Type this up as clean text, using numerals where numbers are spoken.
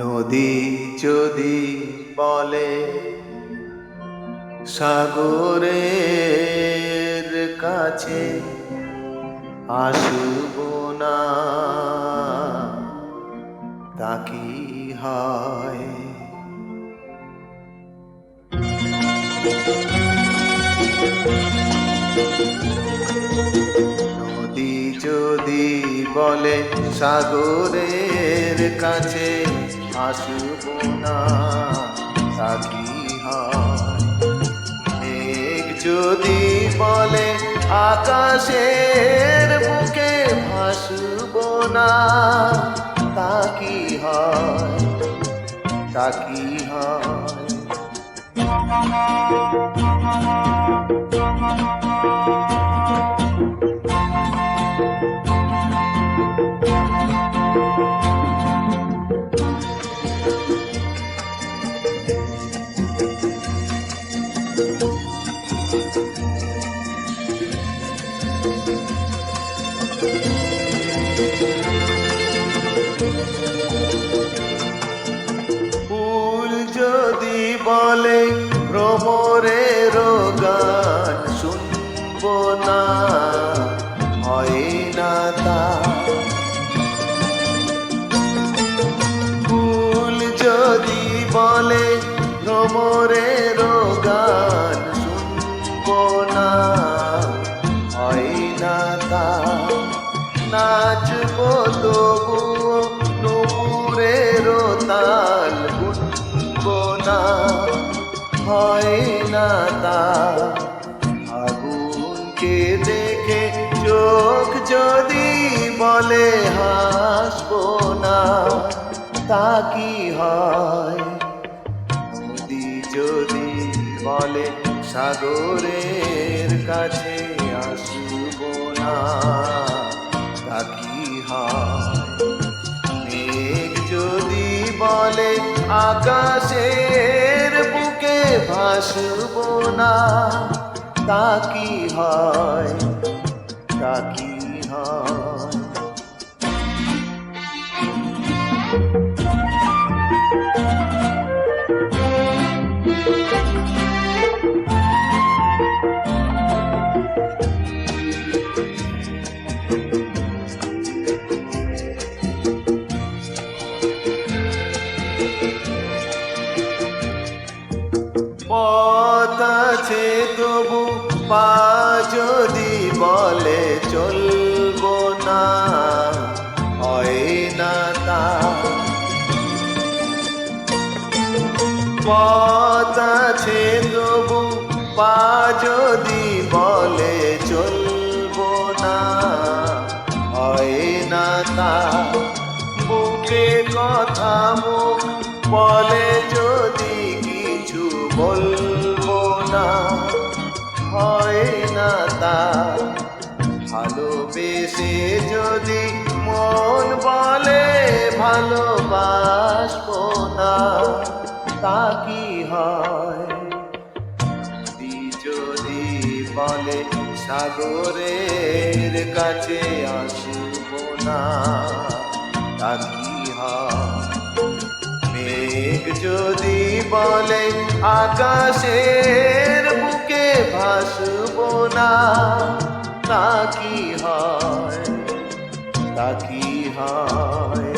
নদী যদি বলে সাগরের কাছে আসব না, তা কি হয়? নদী যদি বলে সাগরের কাছে আসব না, তা কি হয়? মেঘ যদি বলে আকাশের বুকে ভাসব না, তা কি হয়? তা কি হয়? ফুল যদি বলে ভ্রমরের গান শুনব না, হয় না তা। ফুল যদি বলে ভ্রমরের গান শুনব না, হয় না তা। নাচব তবুও নুপুরের তাল গুনব না, হয় না তা। আগুনকে দেখে চোখ যদি বলে হাসব না, তা কি হয়? নদী যদি বলে সাগরের কাছে আসব না, তা কি হয়? মেঘ যদি বলে আকাশের বুকে ভাসব না, তা কি হয়? তা কি হয়? পথ আছে তবু পা যদি বলে চলব না, হয় না তা। পথ আছে তবু পা যদি বলে চলব না, হয় না তা। বুকে কথা মুখ বলে যদি কিছু বলবো না, হয় না তা। ভালোবেসে যদি মন বলে ভালোবাসবো না, তা কি হয়? নদী যদি বলে সাগরের কাছে আসব না, তা কি হয়? মেঘ যদি বলে আকাশের বুকে ভাসব না, তা কি হয়? তা কি হয়?